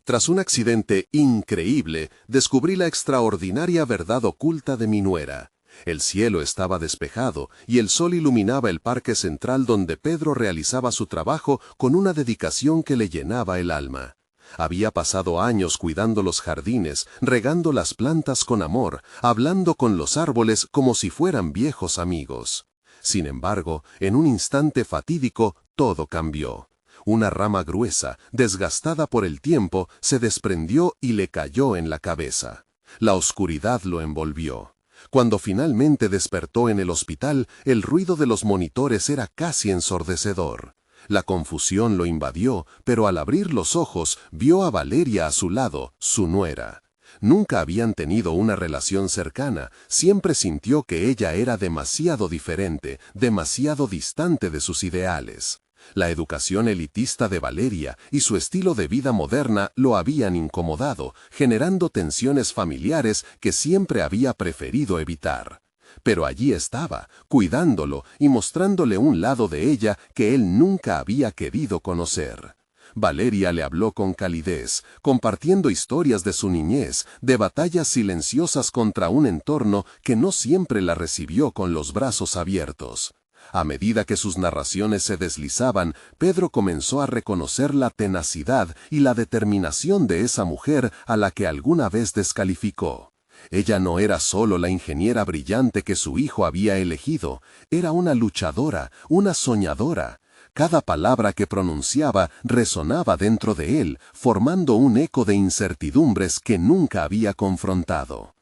Tras un accidente increíble, descubrí la extraordinaria verdad oculta de mi nuera. El cielo estaba despejado y el sol iluminaba el parque central donde Pedro realizaba su trabajo con una dedicación que le llenaba el alma. Había pasado años cuidando los jardines, regando las plantas con amor, hablando con los árboles como si fueran viejos amigos. Sin embargo, en un instante fatídico, todo cambió. Una rama gruesa, desgastada por el tiempo, se desprendió y le cayó en la cabeza. La oscuridad lo envolvió. Cuando finalmente despertó en el hospital, el ruido de los monitores era casi ensordecedor. La confusión lo invadió, pero al abrir los ojos, vio a Valeria a su lado, su nuera. Nunca habían tenido una relación cercana, siempre sintió que ella era demasiado diferente, demasiado distante de sus ideales. La educación elitista de Valeria y su estilo de vida moderna lo habían incomodado, generando tensiones familiares que siempre había preferido evitar. Pero allí estaba, cuidándolo y mostrándole un lado de ella que él nunca había querido conocer. Valeria le habló con calidez, compartiendo historias de su niñez, de batallas silenciosas contra un entorno que no siempre la recibió con los brazos abiertos. A medida que sus narraciones se deslizaban, Pedro comenzó a reconocer la tenacidad y la determinación de esa mujer a la que alguna vez descalificó. Ella no era solo la ingeniera brillante que su hijo había elegido, era una luchadora, una soñadora. Cada palabra que pronunciaba resonaba dentro de él, formando un eco de incertidumbres que nunca había confrontado.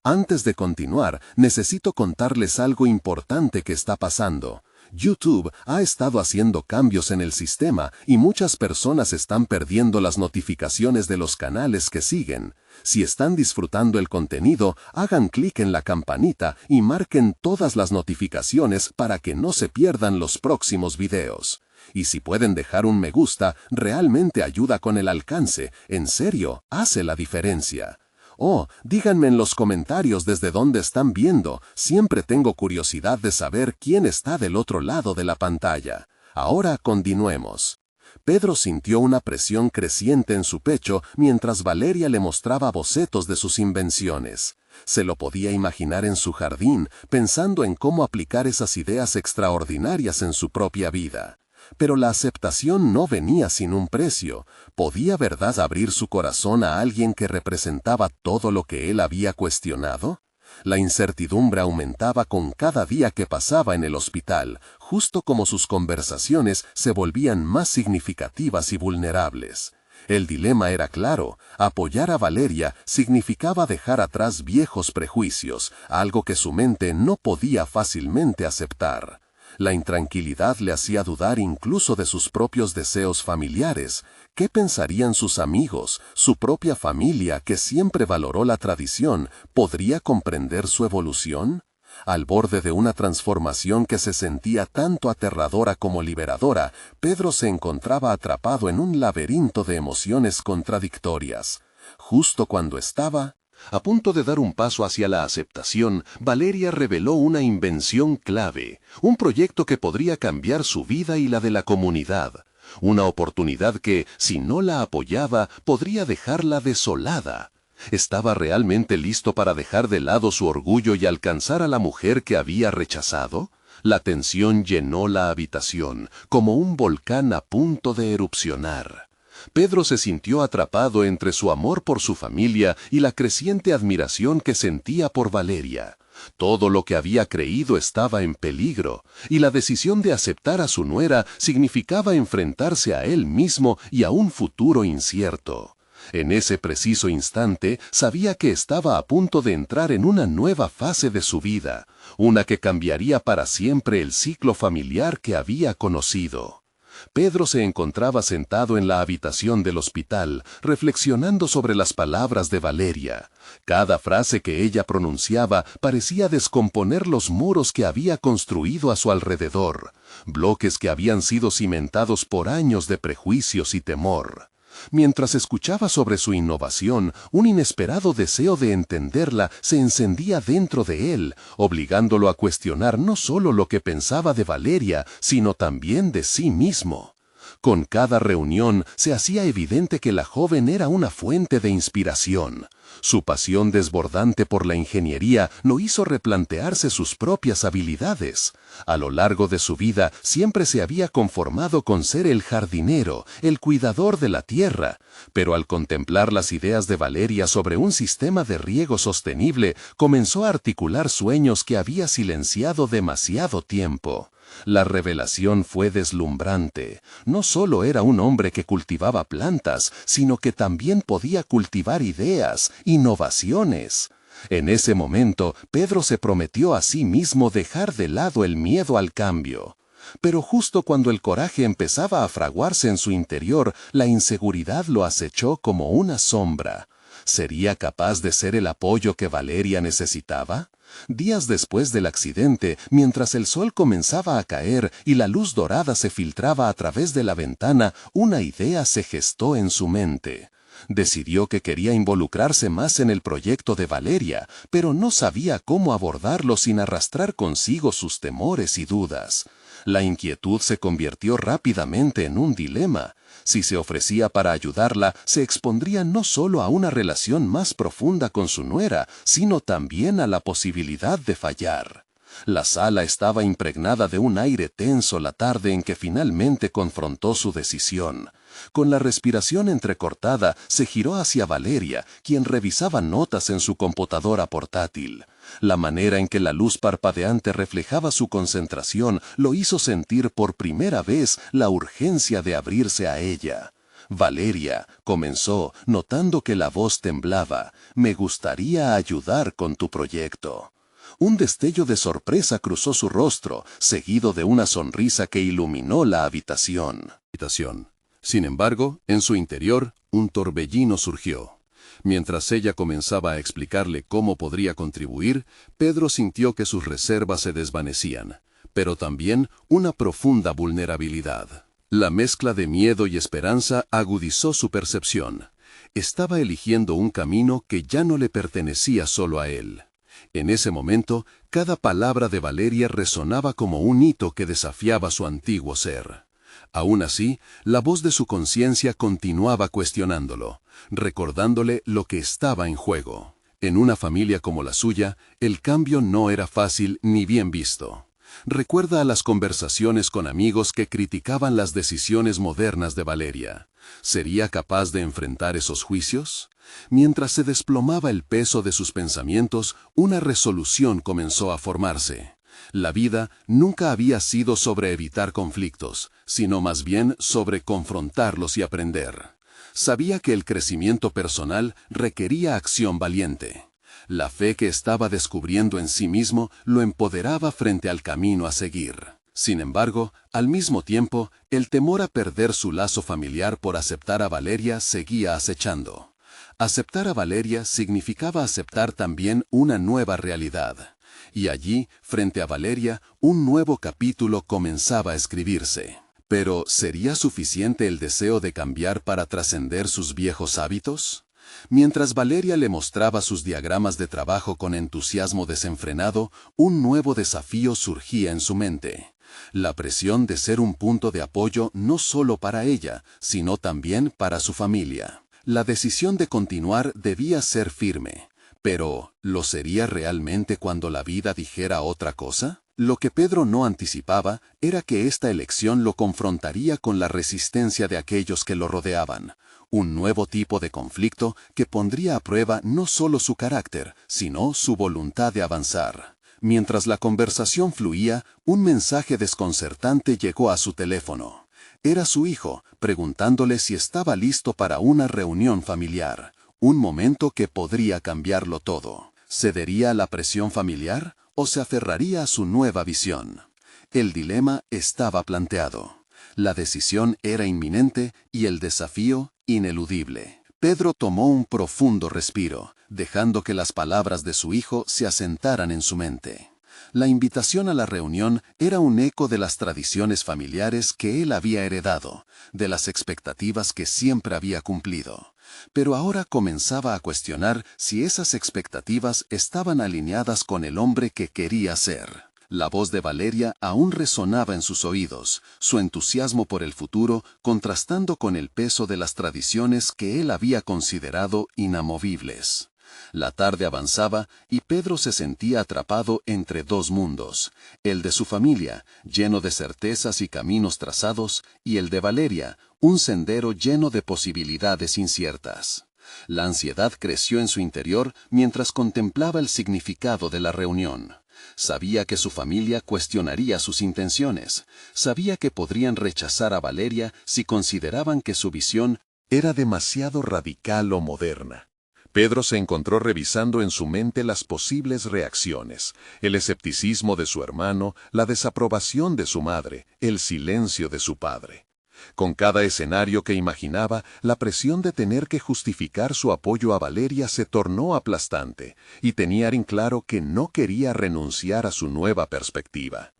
Antes de continuar, necesito contarles algo importante que está pasando. YouTube ha estado haciendo cambios en el sistema y muchas personas están perdiendo las notificaciones de los canales que siguen. Si están disfrutando el contenido, hagan clic en la campanita y marquen todas las notificaciones para que no se pierdan los próximos videos. Y si pueden dejar un me gusta, realmente ayuda con el alcance. En serio, hace la diferencia. Oh, díganme en los comentarios desde dónde están viendo. Siempre tengo curiosidad de saber quién está del otro lado de la pantalla. Ahora continuemos. Pedro sintió una presión creciente en su pecho mientras Valeria le mostraba bocetos de sus invenciones. Se lo podía imaginar en su jardín, pensando en cómo aplicar esas ideas extraordinarias en su propia vida. Pero la aceptación no venía sin un precio. ¿Podía verdad abrir su corazón a alguien que representaba todo lo que él había cuestionado? La incertidumbre aumentaba con cada día que pasaba en el hospital, justo como sus conversaciones se volvían más significativas y vulnerables. El dilema era claro: apoyar a Valeria significaba dejar atrás viejos prejuicios, algo que su mente no podía fácilmente aceptar. La intranquilidad le hacía dudar incluso de sus propios deseos familiares. ¿Qué pensarían sus amigos, su propia familia que siempre valoró la tradición? ¿Podría comprender su evolución? Al borde de una transformación que se sentía tanto aterradora como liberadora, Pedro se encontraba atrapado en un laberinto de emociones contradictorias. Justo cuando estaba a punto de dar un paso hacia la aceptación, Valeria reveló una invención clave, un proyecto que podría cambiar su vida y la de la comunidad. Una oportunidad que, si no la apoyaba, podría dejarla desolada. ¿Estaba realmente listo para dejar de lado su orgullo y alcanzar a la mujer que había rechazado? La tensión llenó la habitación, como un volcán a punto de erupcionar. Pedro se sintió atrapado entre su amor por su familia y la creciente admiración que sentía por Valeria. Todo lo que había creído estaba en peligro, y la decisión de aceptar a su nuera significaba enfrentarse a él mismo y a un futuro incierto. En ese preciso instante sabía que estaba a punto de entrar en una nueva fase de su vida, una que cambiaría para siempre el ciclo familiar que había conocido. Pedro se encontraba sentado en la habitación del hospital, reflexionando sobre las palabras de Valeria. Cada frase que ella pronunciaba parecía descomponer los muros que había construido a su alrededor, bloques que habían sido cimentados por años de prejuicios y temor. Mientras escuchaba sobre su innovación, un inesperado deseo de entenderla se encendía dentro de él, obligándolo a cuestionar no solo lo que pensaba de Valeria, sino también de sí mismo. Con cada reunión se hacía evidente que la joven era una fuente de inspiración. Su pasión desbordante por la ingeniería lo hizo replantearse sus propias habilidades. A lo largo de su vida siempre se había conformado con ser el jardinero, el cuidador de la tierra, pero al contemplar las ideas de Valeria sobre un sistema de riego sostenible, comenzó a articular sueños que había silenciado demasiado tiempo. La revelación fue deslumbrante. No solo era un hombre que cultivaba plantas, sino que también podía cultivar ideas, innovaciones. En ese momento, Pedro se prometió a sí mismo dejar de lado el miedo al cambio. Pero justo cuando el coraje empezaba a fraguarse en su interior, la inseguridad lo acechó como una sombra. ¿Sería capaz de ser el apoyo que Valeria necesitaba? Días después del accidente, mientras el sol comenzaba a caer y la luz dorada se filtraba a través de la ventana, una idea se gestó en su mente. Decidió que quería involucrarse más en el proyecto de Valeria, pero no sabía cómo abordarlo sin arrastrar consigo sus temores y dudas. La inquietud se convirtió rápidamente en un dilema. Si se ofrecía para ayudarla, se expondría no solo a una relación más profunda con su nuera, sino también a la posibilidad de fallar. La sala estaba impregnada de un aire tenso la tarde en que finalmente confrontó su decisión. Con la respiración entrecortada, se giró hacia Valeria, quien revisaba notas en su computadora portátil. La manera en que la luz parpadeante reflejaba su concentración lo hizo sentir por primera vez la urgencia de abrirse a ella. Valeria, comenzó, notando que la voz temblaba, me gustaría ayudar con tu proyecto. Un destello de sorpresa cruzó su rostro, seguido de una sonrisa que iluminó la habitación. Sin embargo, en su interior, un torbellino surgió. Mientras ella comenzaba a explicarle cómo podría contribuir, Pedro sintió que sus reservas se desvanecían, pero también una profunda vulnerabilidad. La mezcla de miedo y esperanza agudizó su percepción. Estaba eligiendo un camino que ya no le pertenecía solo a él. En ese momento, cada palabra de Valeria resonaba como un hito que desafiaba su antiguo ser. Aún así, la voz de su conciencia continuaba cuestionándolo, recordándole lo que estaba en juego. En una familia como la suya, el cambio no era fácil ni bien visto. Recuerda a las conversaciones con amigos que criticaban las decisiones modernas de Valeria. ¿Sería capaz de enfrentar esos juicios? Mientras se desplomaba el peso de sus pensamientos, una resolución comenzó a formarse. La vida nunca había sido sobre evitar conflictos, sino más bien sobre confrontarlos y aprender. Sabía que el crecimiento personal requería acción valiente. La fe que estaba descubriendo en sí mismo lo empoderaba frente al camino a seguir. Sin embargo, al mismo tiempo, el temor a perder su lazo familiar por aceptar a Valeria seguía acechando. Aceptar a Valeria significaba aceptar también una nueva realidad. Y allí, frente a Valeria, un nuevo capítulo comenzaba a escribirse. Pero, ¿sería suficiente el deseo de cambiar para trascender sus viejos hábitos? Mientras Valeria le mostraba sus diagramas de trabajo con entusiasmo desenfrenado, un nuevo desafío surgía en su mente. La presión de ser un punto de apoyo no solo para ella, sino también para su familia. La decisión de continuar debía ser firme. Pero, ¿lo sería realmente cuando la vida dijera otra cosa? Lo que Pedro no anticipaba era que esta elección lo confrontaría con la resistencia de aquellos que lo rodeaban. Un nuevo tipo de conflicto que pondría a prueba no solo su carácter, sino su voluntad de avanzar. Mientras la conversación fluía, un mensaje desconcertante llegó a su teléfono. Era su hijo, preguntándole si estaba listo para una reunión familiar. Un momento que podría cambiarlo todo. ¿Cedería a la presión familiar o se aferraría a su nueva visión? El dilema estaba planteado. La decisión era inminente y el desafío ineludible. Pedro tomó un profundo respiro, dejando que las palabras de su hijo se asentaran en su mente. La invitación a la reunión era un eco de las tradiciones familiares que él había heredado, de las expectativas que siempre había cumplido. Pero ahora comenzaba a cuestionar si esas expectativas estaban alineadas con el hombre que quería ser. La voz de Valeria aún resonaba en sus oídos, su entusiasmo por el futuro contrastando con el peso de las tradiciones que él había considerado inamovibles. La tarde avanzaba y Pedro se sentía atrapado entre dos mundos, el de su familia, lleno de certezas y caminos trazados, y el de Valeria, un sendero lleno de posibilidades inciertas. La ansiedad creció en su interior mientras contemplaba el significado de la reunión. Sabía que su familia cuestionaría sus intenciones, sabía que podrían rechazar a Valeria si consideraban que su visión era demasiado radical o moderna. Pedro se encontró revisando en su mente las posibles reacciones, el escepticismo de su hermano, la desaprobación de su madre, el silencio de su padre. Con cada escenario que imaginaba, la presión de tener que justificar su apoyo a Valeria se tornó aplastante, y tenía en claro que no quería renunciar a su nueva perspectiva.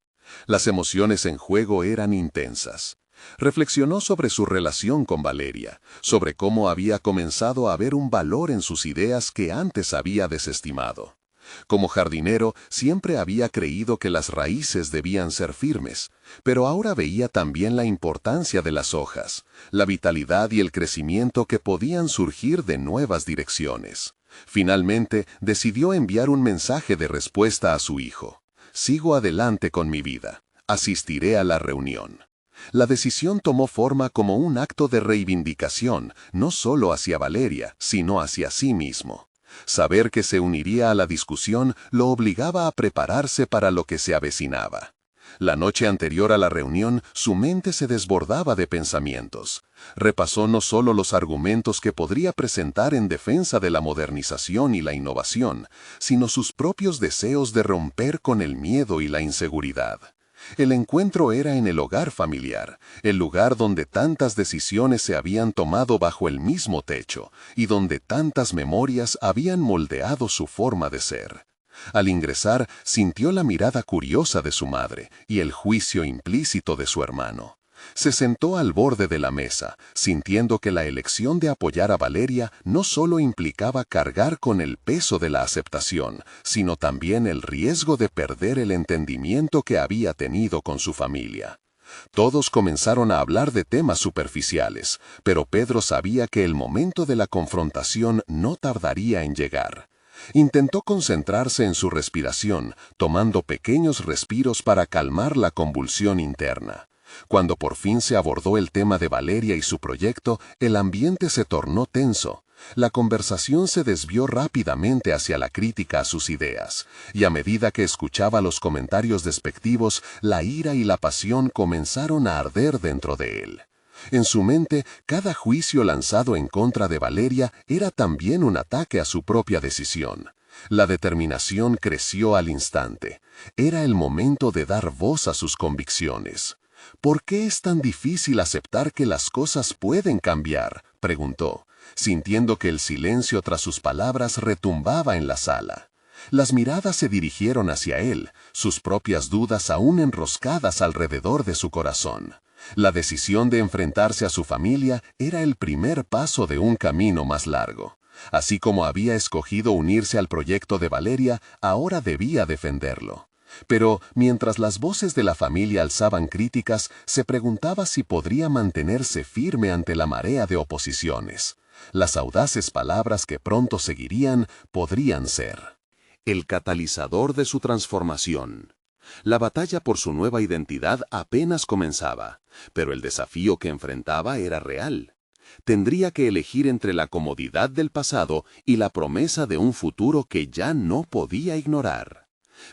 Las emociones en juego eran intensas. Reflexionó sobre su relación con Valeria, sobre cómo había comenzado a ver un valor en sus ideas que antes había desestimado. Como jardinero, siempre había creído que las raíces debían ser firmes, pero ahora veía también la importancia de las hojas, la vitalidad y el crecimiento que podían surgir de nuevas direcciones. Finalmente, decidió enviar un mensaje de respuesta a su hijo. Sigo adelante con mi vida. Asistiré a la reunión. La decisión tomó forma como un acto de reivindicación, no solo hacia Valeria, sino hacia sí mismo. Saber que se uniría a la discusión lo obligaba a prepararse para lo que se avecinaba. La noche anterior a la reunión, su mente se desbordaba de pensamientos. Repasó no solo los argumentos que podría presentar en defensa de la modernización y la innovación, sino sus propios deseos de romper con el miedo y la inseguridad. El encuentro era en el hogar familiar, el lugar donde tantas decisiones se habían tomado bajo el mismo techo y donde tantas memorias habían moldeado su forma de ser. Al ingresar, sintió la mirada curiosa de su madre y el juicio implícito de su hermano. Se sentó al borde de la mesa, sintiendo que la elección de apoyar a Valeria no solo implicaba cargar con el peso de la aceptación, sino también el riesgo de perder el entendimiento que había tenido con su familia. Todos comenzaron a hablar de temas superficiales, pero Pedro sabía que el momento de la confrontación no tardaría en llegar. Intentó concentrarse en su respiración, tomando pequeños respiros para calmar la convulsión interna. Cuando por fin se abordó el tema de Valeria y su proyecto, el ambiente se tornó tenso. La conversación se desvió rápidamente hacia la crítica a sus ideas, y a medida que escuchaba los comentarios despectivos, la ira y la pasión comenzaron a arder dentro de él. En su mente, cada juicio lanzado en contra de Valeria era también un ataque a su propia decisión. La determinación creció al instante. Era el momento de dar voz a sus convicciones. ¿Por qué es tan difícil aceptar que las cosas pueden cambiar?, preguntó, sintiendo que el silencio tras sus palabras retumbaba en la sala. Las miradas se dirigieron hacia él, sus propias dudas aún enroscadas alrededor de su corazón. La decisión de enfrentarse a su familia era el primer paso de un camino más largo. Así como había escogido unirse al proyecto de Valeria, ahora debía defenderlo. Pero, mientras las voces de la familia alzaban críticas, se preguntaba si podría mantenerse firme ante la marea de oposiciones. Las audaces palabras que pronto seguirían podrían ser el catalizador de su transformación. La batalla por su nueva identidad apenas comenzaba, pero el desafío que enfrentaba era real. Tendría que elegir entre la comodidad del pasado y la promesa de un futuro que ya no podía ignorar.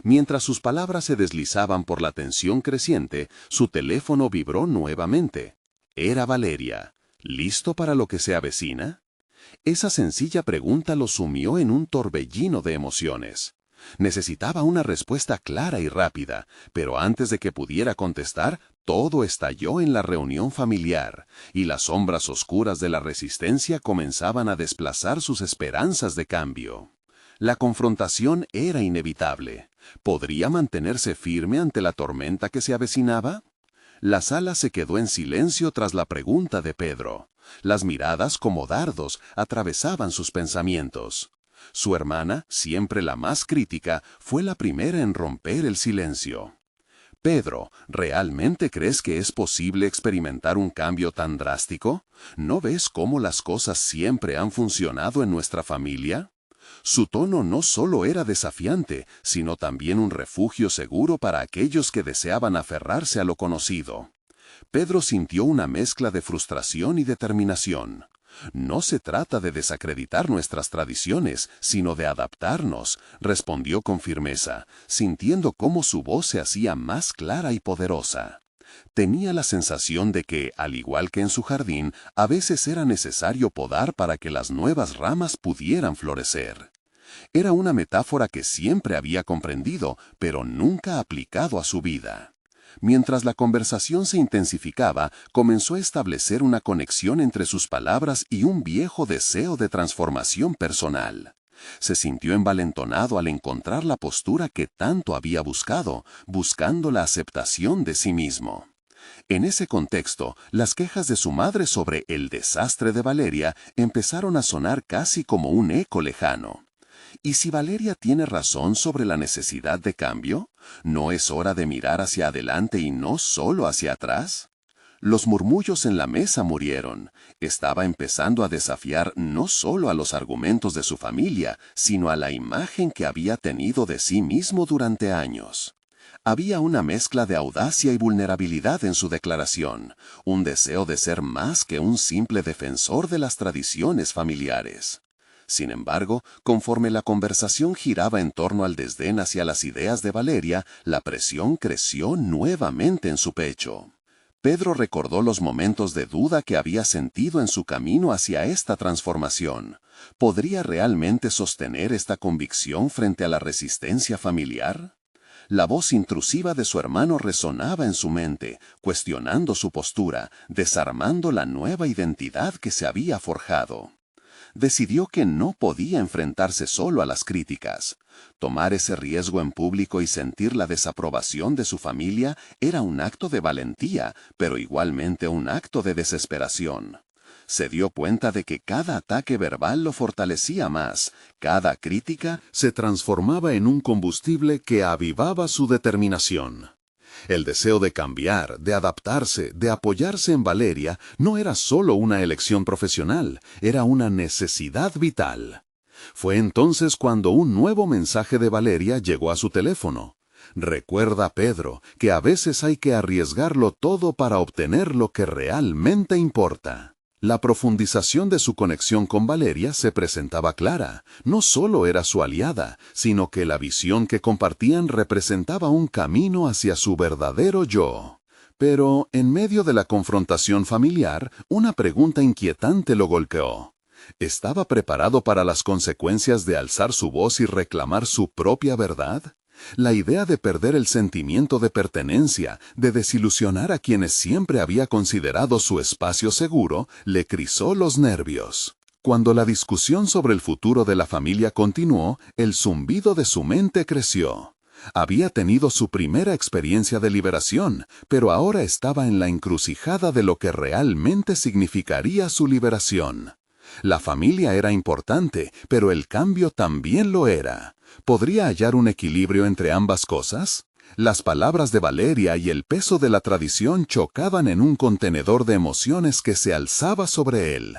Mientras sus palabras se deslizaban por la tensión creciente, su teléfono vibró nuevamente. Era Valeria. ¿Listo para lo que se avecina? Esa sencilla pregunta lo sumió en un torbellino de emociones. Necesitaba una respuesta clara y rápida, pero antes de que pudiera contestar, todo estalló en la reunión familiar, y las sombras oscuras de la resistencia comenzaban a desplazar sus esperanzas de cambio. La confrontación era inevitable. ¿Podría mantenerse firme ante la tormenta que se avecinaba? La sala se quedó en silencio tras la pregunta de Pedro. Las miradas como dardos atravesaban sus pensamientos. Su hermana, siempre la más crítica, fue la primera en romper el silencio. Pedro, ¿realmente crees que es posible experimentar un cambio tan drástico? ¿No ves cómo las cosas siempre han funcionado en nuestra familia? Su tono no solo era desafiante, sino también un refugio seguro para aquellos que deseaban aferrarse a lo conocido. Pedro sintió una mezcla de frustración y determinación. No se trata de desacreditar nuestras tradiciones, sino de adaptarnos, respondió con firmeza, sintiendo cómo su voz se hacía más clara y poderosa. Tenía la sensación de que, al igual que en su jardín, a veces era necesario podar para que las nuevas ramas pudieran florecer. Era una metáfora que siempre había comprendido, pero nunca aplicado a su vida. Mientras la conversación se intensificaba, comenzó a establecer una conexión entre sus palabras y un viejo deseo de transformación personal. Se sintió envalentonado al encontrar la postura que tanto había buscado, buscando la aceptación de sí mismo. En ese contexto, las quejas de su madre sobre el desastre de Valeria empezaron a sonar casi como un eco lejano. ¿Y si Valeria tiene razón sobre la necesidad de cambio? ¿No es hora de mirar hacia adelante y no solo hacia atrás? Los murmullos en la mesa murieron. Estaba empezando a desafiar no solo a los argumentos de su familia, sino a la imagen que había tenido de sí mismo durante años. Había una mezcla de audacia y vulnerabilidad en su declaración, un deseo de ser más que un simple defensor de las tradiciones familiares. Sin embargo, conforme la conversación giraba en torno al desdén hacia las ideas de Valeria, la presión creció nuevamente en su pecho. Pedro recordó los momentos de duda que había sentido en su camino hacia esta transformación. ¿Podría realmente sostener esta convicción frente a la resistencia familiar? La voz intrusiva de su hermano resonaba en su mente, cuestionando su postura, desarmando la nueva identidad que se había forjado. Decidió que no podía enfrentarse solo a las críticas. Tomar ese riesgo en público y sentir la desaprobación de su familia era un acto de valentía, pero igualmente un acto de desesperación. Se dio cuenta de que cada ataque verbal lo fortalecía más, cada crítica se transformaba en un combustible que avivaba su determinación. El deseo de cambiar, de adaptarse, de apoyarse en Valeria no era solo una elección profesional, era una necesidad vital. Fue entonces cuando un nuevo mensaje de Valeria llegó a su teléfono. Recuerda, Pedro, que a veces hay que arriesgarlo todo para obtener lo que realmente importa. La profundización de su conexión con Valeria se presentaba clara. No solo era su aliada, sino que la visión que compartían representaba un camino hacia su verdadero yo. Pero, en medio de la confrontación familiar, una pregunta inquietante lo golpeó. ¿Estaba preparado para las consecuencias de alzar su voz y reclamar su propia verdad? La idea de perder el sentimiento de pertenencia, de desilusionar a quienes siempre había considerado su espacio seguro, le crisó los nervios. Cuando la discusión sobre el futuro de la familia continuó, el zumbido de su mente creció. Había tenido su primera experiencia de liberación, pero ahora estaba en la encrucijada de lo que realmente significaría su liberación. La familia era importante, pero el cambio también lo era. ¿Podría hallar un equilibrio entre ambas cosas? Las palabras de Valeria y el peso de la tradición chocaban en un contenedor de emociones que se alzaba sobre él.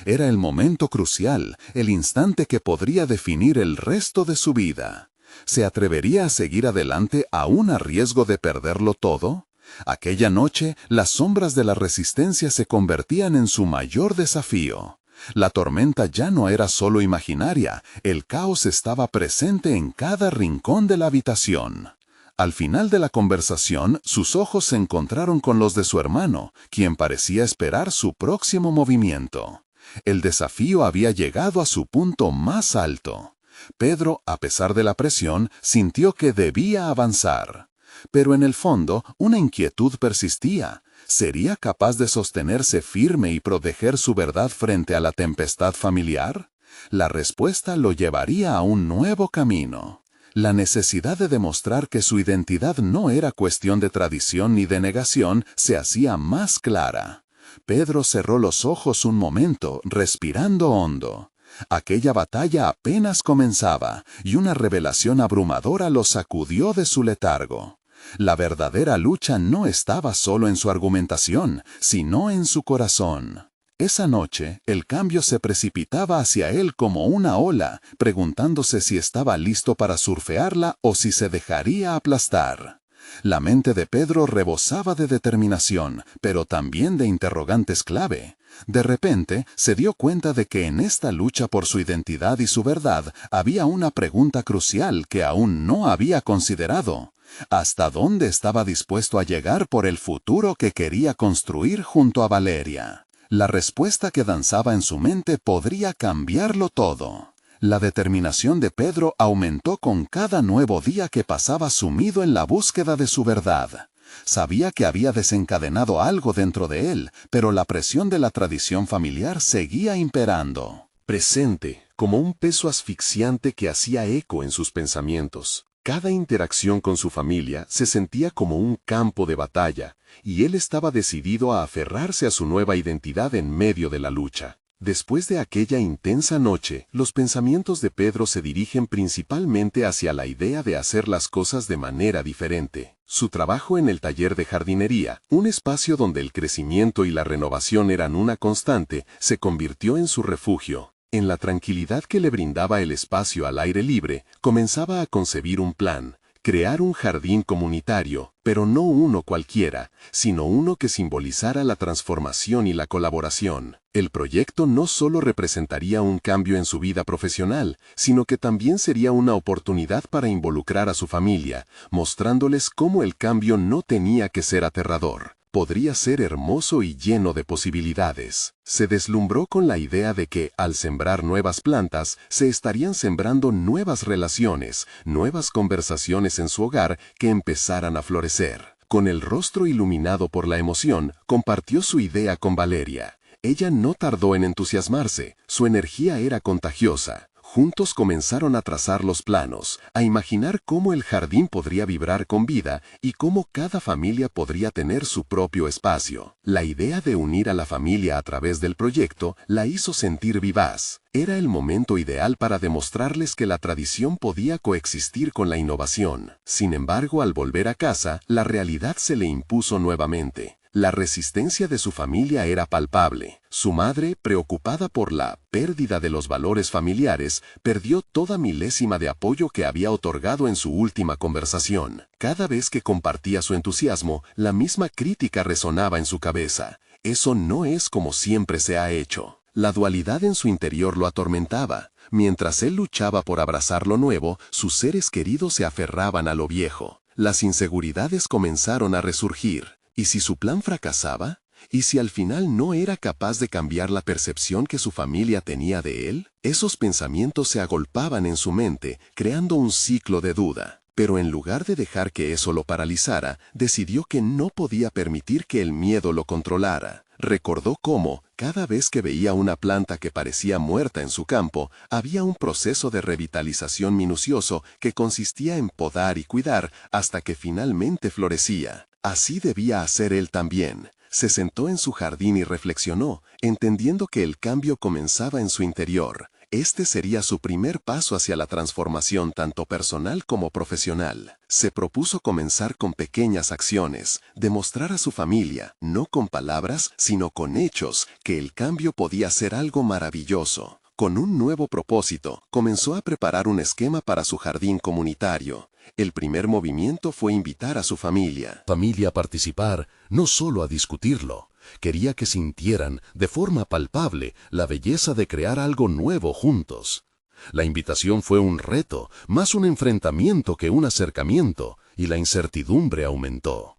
Era el momento crucial, el instante que podría definir el resto de su vida. ¿Se atrevería a seguir adelante aún a riesgo de perderlo todo? Aquella noche, las sombras de la resistencia se convertían en su mayor desafío. La tormenta ya no era solo imaginaria, el caos estaba presente en cada rincón de la habitación. Al final de la conversación, sus ojos se encontraron con los de su hermano, quien parecía esperar su próximo movimiento. El desafío había llegado a su punto más alto. Pedro, a pesar de la presión, sintió que debía avanzar. Pero en el fondo, una inquietud persistía. ¿Sería capaz de sostenerse firme y proteger su verdad frente a la tempestad familiar? La respuesta lo llevaría a un nuevo camino. La necesidad de demostrar que su identidad no era cuestión de tradición ni de negación se hacía más clara. Pedro cerró los ojos un momento, respirando hondo. Aquella batalla apenas comenzaba, y una revelación abrumadora lo sacudió de su letargo. La verdadera lucha no estaba solo en su argumentación, sino en su corazón. Esa noche, el cambio se precipitaba hacia él como una ola, preguntándose si estaba listo para surfearla o si se dejaría aplastar. La mente de Pedro rebosaba de determinación, pero también de interrogantes clave. De repente, se dio cuenta de que en esta lucha por su identidad y su verdad había una pregunta crucial que aún no había considerado. ¿Hasta dónde estaba dispuesto a llegar por el futuro que quería construir junto a Valeria? La respuesta que danzaba en su mente podría cambiarlo todo. La determinación de Pedro aumentó con cada nuevo día que pasaba sumido en la búsqueda de su verdad. Sabía que había desencadenado algo dentro de él, pero la presión de la tradición familiar seguía imperando. Presente, como un peso asfixiante que hacía eco en sus pensamientos. Cada interacción con su familia se sentía como un campo de batalla, y él estaba decidido a aferrarse a su nueva identidad en medio de la lucha. Después de aquella intensa noche, los pensamientos de Pedro se dirigen principalmente hacia la idea de hacer las cosas de manera diferente. Su trabajo en el taller de jardinería, un espacio donde el crecimiento y la renovación eran una constante, se convirtió en su refugio. En la tranquilidad que le brindaba el espacio al aire libre, comenzaba a concebir un plan. Crear un jardín comunitario, pero no uno cualquiera, sino uno que simbolizara la transformación y la colaboración. El proyecto no solo representaría un cambio en su vida profesional, sino que también sería una oportunidad para involucrar a su familia, mostrándoles cómo el cambio no tenía que ser aterrador. Podría ser hermoso y lleno de posibilidades. Se deslumbró con la idea de que, al sembrar nuevas plantas, se estarían sembrando nuevas relaciones, nuevas conversaciones en su hogar que empezaran a florecer. Con el rostro iluminado por la emoción, compartió su idea con Valeria. Ella no tardó en entusiasmarse, su energía era contagiosa. Juntos comenzaron a trazar los planos, a imaginar cómo el jardín podría vibrar con vida y cómo cada familia podría tener su propio espacio. La idea de unir a la familia a través del proyecto la hizo sentir vivaz. Era el momento ideal para demostrarles que la tradición podía coexistir con la innovación. Sin embargo, al volver a casa, la realidad se le impuso nuevamente. La resistencia de su familia era palpable. Su madre, preocupada por la pérdida de los valores familiares, perdió toda milésima de apoyo que había otorgado en su última conversación. Cada vez que compartía su entusiasmo, la misma crítica resonaba en su cabeza. Eso no es como siempre se ha hecho. La dualidad en su interior lo atormentaba. Mientras él luchaba por abrazar lo nuevo, sus seres queridos se aferraban a lo viejo. Las inseguridades comenzaron a resurgir. ¿Y si su plan fracasaba? ¿Y si al final no era capaz de cambiar la percepción que su familia tenía de él? Esos pensamientos se agolpaban en su mente, creando un ciclo de duda. Pero en lugar de dejar que eso lo paralizara, decidió que no podía permitir que el miedo lo controlara. Recordó cómo, cada vez que veía una planta que parecía muerta en su campo, había un proceso de revitalización minucioso que consistía en podar y cuidar hasta que finalmente florecía. Así debía hacer él también. Se sentó en su jardín y reflexionó, entendiendo que el cambio comenzaba en su interior. Este sería su primer paso hacia la transformación tanto personal como profesional. Se propuso comenzar con pequeñas acciones, demostrar a su familia, no con palabras, sino con hechos, que el cambio podía ser algo maravilloso. Con un nuevo propósito, comenzó a preparar un esquema para su jardín comunitario. El primer movimiento fue invitar a su familia. A participar, no solo a discutirlo. Quería que sintieran, de forma palpable, la belleza de crear algo nuevo juntos. La invitación fue un reto, más un enfrentamiento que un acercamiento, y la incertidumbre aumentó.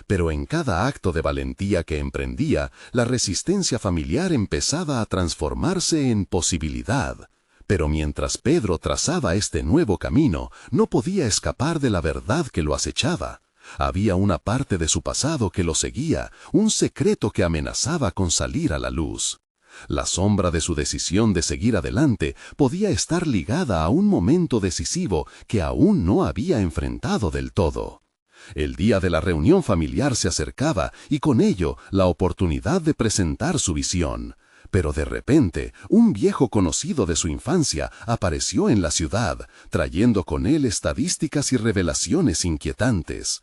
Pero en cada acto de valentía que emprendía, la resistencia familiar empezaba a transformarse en posibilidad. Pero mientras Pedro trazaba este nuevo camino, no podía escapar de la verdad que lo acechaba. Había una parte de su pasado que lo seguía, un secreto que amenazaba con salir a la luz. La sombra de su decisión de seguir adelante podía estar ligada a un momento decisivo que aún no había enfrentado del todo. El día de la reunión familiar se acercaba y con ello la oportunidad de presentar su visión. Pero de repente, un viejo conocido de su infancia apareció en la ciudad, trayendo con él estadísticas y revelaciones inquietantes.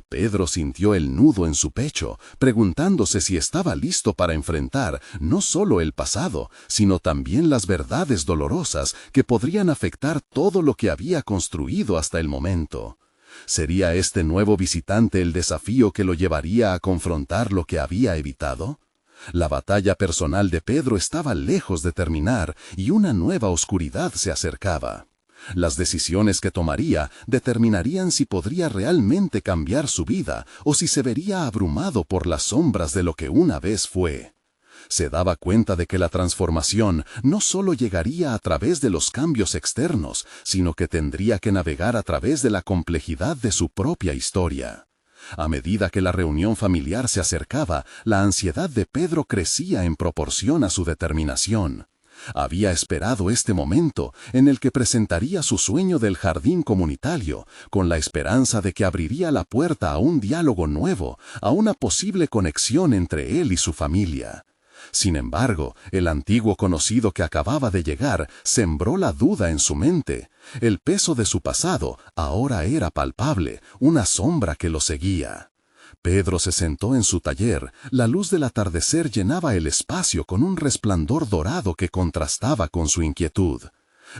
Pedro sintió el nudo en su pecho, preguntándose si estaba listo para enfrentar no solo el pasado, sino también las verdades dolorosas que podrían afectar todo lo que había construido hasta el momento. ¿Sería este nuevo visitante el desafío que lo llevaría a confrontar lo que había evitado? La batalla personal de Pedro estaba lejos de terminar y una nueva oscuridad se acercaba. Las decisiones que tomaría determinarían si podría realmente cambiar su vida o si se vería abrumado por las sombras de lo que una vez fue. Se daba cuenta de que la transformación no solo llegaría a través de los cambios externos, sino que tendría que navegar a través de la complejidad de su propia historia. A medida que la reunión familiar se acercaba, la ansiedad de Pedro crecía en proporción a su determinación. Había esperado este momento en el que presentaría su sueño del jardín comunitario, con la esperanza de que abriría la puerta a un diálogo nuevo, a una posible conexión entre él y su familia. Sin embargo, el antiguo conocido que acababa de llegar sembró la duda en su mente. El peso de su pasado ahora era palpable, una sombra que lo seguía. Pedro se sentó en su taller, la luz del atardecer llenaba el espacio con un resplandor dorado que contrastaba con su inquietud.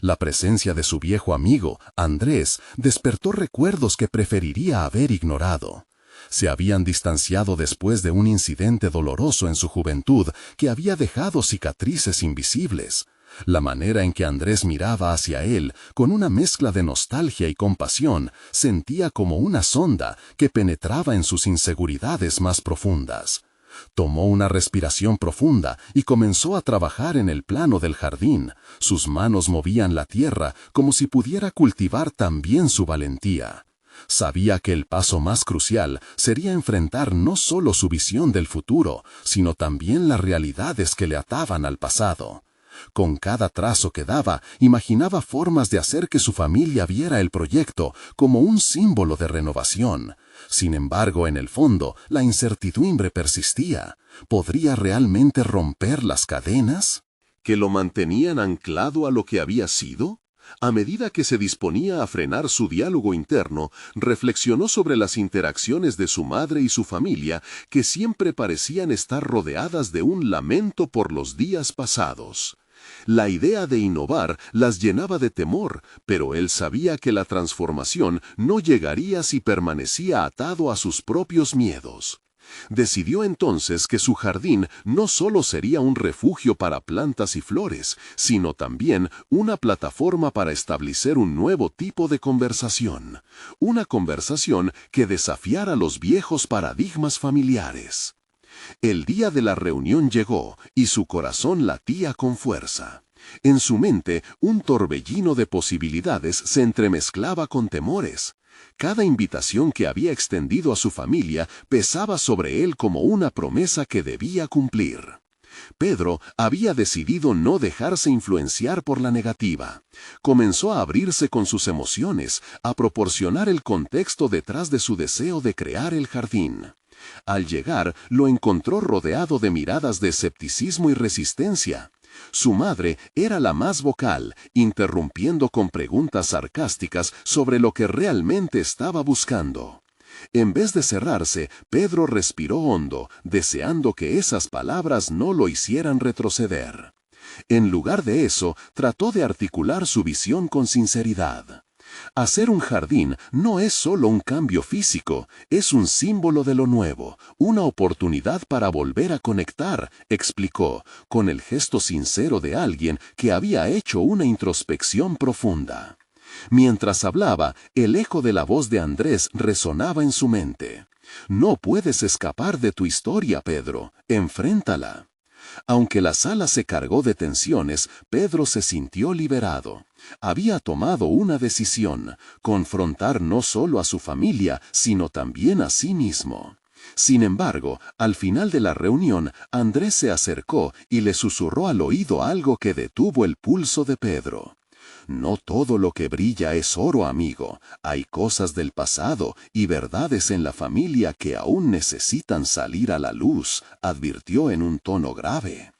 La presencia de su viejo amigo, Andrés, despertó recuerdos que preferiría haber ignorado. Se habían distanciado después de un incidente doloroso en su juventud que había dejado cicatrices invisibles. La manera en que Andrés miraba hacia él, con una mezcla de nostalgia y compasión, sentía como una sonda que penetraba en sus inseguridades más profundas. Tomó una respiración profunda y comenzó a trabajar en el plano del jardín. Sus manos movían la tierra como si pudiera cultivar también su valentía. Sabía que el paso más crucial sería enfrentar no solo su visión del futuro, sino también las realidades que le ataban al pasado. Con cada trazo que daba, imaginaba formas de hacer que su familia viera el proyecto como un símbolo de renovación. Sin embargo, en el fondo, la incertidumbre persistía. ¿Podría realmente romper las cadenas ¿Que lo mantenían anclado a lo que había sido? A medida que se disponía a frenar su diálogo interno, reflexionó sobre las interacciones de su madre y su familia, que siempre parecían estar rodeadas de un lamento por los días pasados. La idea de innovar las llenaba de temor, pero él sabía que la transformación no llegaría si permanecía atado a sus propios miedos. Decidió entonces que su jardín no solo sería un refugio para plantas y flores, sino también una plataforma para establecer un nuevo tipo de conversación. Una conversación que desafiara los viejos paradigmas familiares. El día de la reunión llegó y su corazón latía con fuerza. En su mente, un torbellino de posibilidades se entremezclaba con temores. Cada invitación que había extendido a su familia pesaba sobre él como una promesa que debía cumplir. Pedro había decidido no dejarse influenciar por la negativa. Comenzó a abrirse con sus emociones, a proporcionar el contexto detrás de su deseo de crear el jardín. Al llegar, lo encontró rodeado de miradas de escepticismo y resistencia. Su madre era la más vocal, interrumpiendo con preguntas sarcásticas sobre lo que realmente estaba buscando. En vez de cerrarse, Pedro respiró hondo, deseando que esas palabras no lo hicieran retroceder. En lugar de eso, trató de articular su visión con sinceridad. Hacer un jardín no es solo un cambio físico, es un símbolo de lo nuevo, una oportunidad para volver a conectar, explicó, con el gesto sincero de alguien que había hecho una introspección profunda. Mientras hablaba, el eco de la voz de Andrés resonaba en su mente. No puedes escapar de tu historia, Pedro, enfréntala. Aunque la sala se cargó de tensiones, Pedro se sintió liberado. Había tomado una decisión, confrontar no solo a su familia, sino también a sí mismo. Sin embargo, al final de la reunión, Andrés se acercó y le susurró al oído algo que detuvo el pulso de Pedro. No todo lo que brilla es oro, amigo. Hay cosas del pasado y verdades en la familia que aún necesitan salir a la luz, advirtió en un tono grave.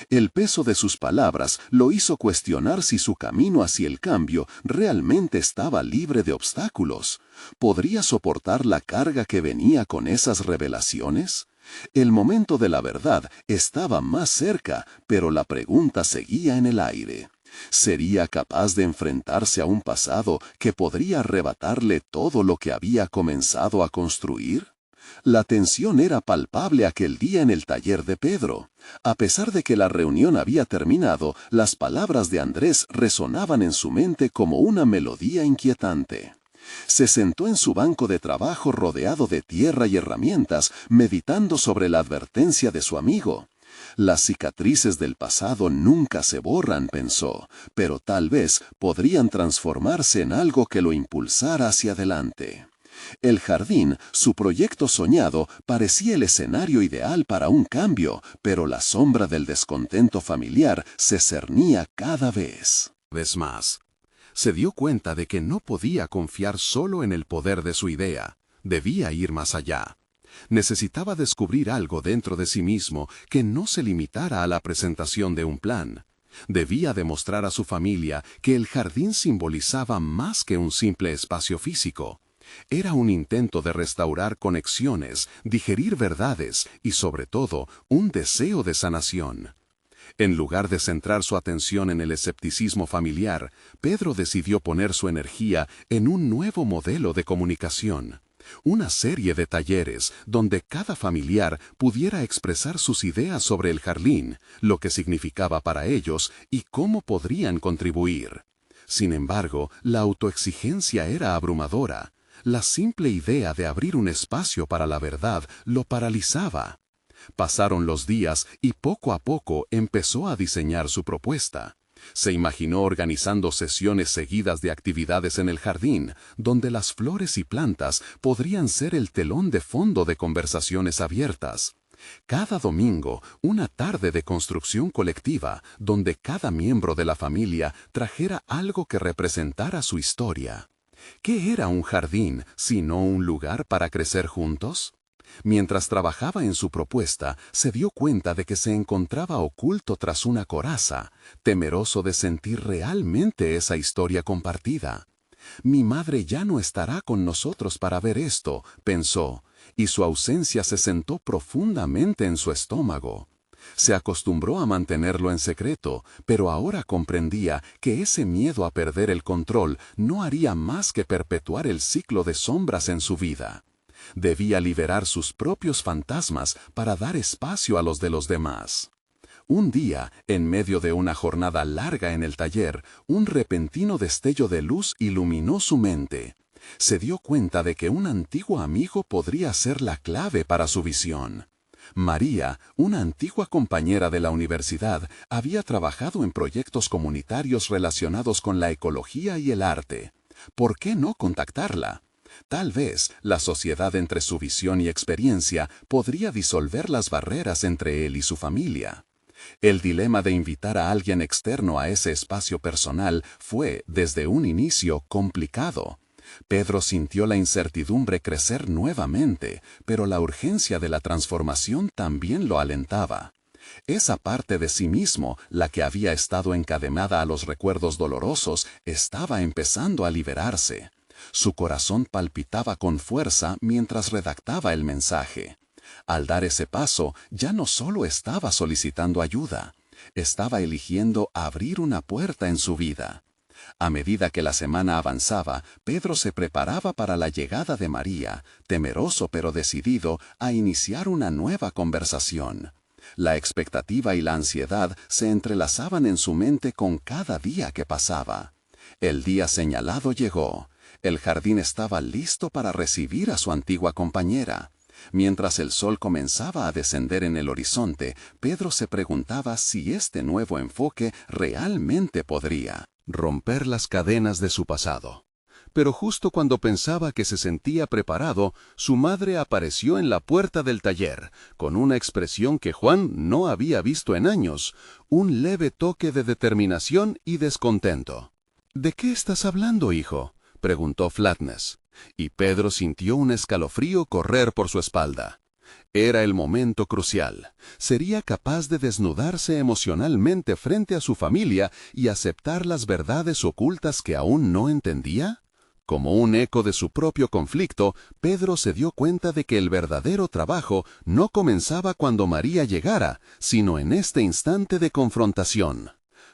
El peso de sus palabras lo hizo cuestionar si su camino hacia el cambio realmente estaba libre de obstáculos. ¿Podría soportar la carga que venía con esas revelaciones? El momento de la verdad estaba más cerca, pero la pregunta seguía en el aire. ¿Sería capaz de enfrentarse a un pasado que podría arrebatarle todo lo que había comenzado a construir? La tensión era palpable aquel día en el taller de Pedro. A pesar de que la reunión había terminado, las palabras de Andrés resonaban en su mente como una melodía inquietante. Se sentó en su banco de trabajo rodeado de tierra y herramientas, meditando sobre la advertencia de su amigo. Las cicatrices del pasado nunca se borran, pensó, pero tal vez podrían transformarse en algo que lo impulsara hacia adelante. El jardín, su proyecto soñado, parecía el escenario ideal para un cambio, pero la sombra del descontento familiar se cernía cada vez. Vez más, se dio cuenta de que no podía confiar solo en el poder de su idea, debía ir más allá. Necesitaba descubrir algo dentro de sí mismo que no se limitara a la presentación de un plan. Debía demostrar a su familia que el jardín simbolizaba más que un simple espacio físico. Era un intento de restaurar conexiones, digerir verdades y, sobre todo, un deseo de sanación. En lugar de centrar su atención en el escepticismo familiar, Pedro decidió poner su energía en un nuevo modelo de comunicación. Una serie de talleres donde cada familiar pudiera expresar sus ideas sobre el jardín, lo que significaba para ellos y cómo podrían contribuir. Sin embargo, la autoexigencia era abrumadora. La simple idea de abrir un espacio para la verdad lo paralizaba. Pasaron los días y poco a poco empezó a diseñar su propuesta. Se imaginó organizando sesiones seguidas de actividades en el jardín, donde las flores y plantas podrían ser el telón de fondo de conversaciones abiertas. Cada domingo, una tarde de construcción colectiva, donde cada miembro de la familia trajera algo que representara su historia. ¿Qué era un jardín sino un lugar para crecer juntos? Mientras trabajaba en su propuesta, se dio cuenta de que se encontraba oculto tras una coraza, temeroso de sentir realmente esa historia compartida. Mi madre ya no estará con nosotros para ver esto, pensó, y su ausencia se sentó profundamente en su estómago. Se acostumbró a mantenerlo en secreto, pero ahora comprendía que ese miedo a perder el control no haría más que perpetuar el ciclo de sombras en su vida. Debía liberar sus propios fantasmas para dar espacio a los de los demás. Un día, en medio de una jornada larga en el taller, un repentino destello de luz iluminó su mente. Se dio cuenta de que un antiguo amigo podría ser la clave para su visión. María, una antigua compañera de la universidad, había trabajado en proyectos comunitarios relacionados con la ecología y el arte. ¿Por qué no contactarla? Tal vez la sociedad entre su visión y experiencia podría disolver las barreras entre él y su familia. El dilema de invitar a alguien externo a ese espacio personal fue, desde un inicio, complicado. Pedro sintió la incertidumbre crecer nuevamente, pero la urgencia de la transformación también lo alentaba. Esa parte de sí mismo, la que había estado encadenada a los recuerdos dolorosos, estaba empezando a liberarse. Su corazón palpitaba con fuerza mientras redactaba el mensaje. Al dar ese paso, ya no solo estaba solicitando ayuda, estaba eligiendo abrir una puerta en su vida. A medida que la semana avanzaba, Pedro se preparaba para la llegada de María, temeroso pero decidido a iniciar una nueva conversación. La expectativa y la ansiedad se entrelazaban en su mente con cada día que pasaba. El día señalado llegó. El jardín estaba listo para recibir a su antigua compañera. Mientras el sol comenzaba a descender en el horizonte, Pedro se preguntaba si este nuevo enfoque realmente podría romper las cadenas de su pasado. Pero justo cuando pensaba que se sentía preparado, su madre apareció en la puerta del taller, con una expresión que Juan no había visto en años, un leve toque de determinación y descontento. «¿De qué estás hablando, hijo?», preguntó Flatness, y Pedro sintió un escalofrío correr por su espalda. Era el momento crucial. ¿Sería capaz de desnudarse emocionalmente frente a su familia y aceptar las verdades ocultas que aún no entendía? Como un eco de su propio conflicto, Pedro se dio cuenta de que el verdadero trabajo no comenzaba cuando María llegara, sino en este instante de confrontación.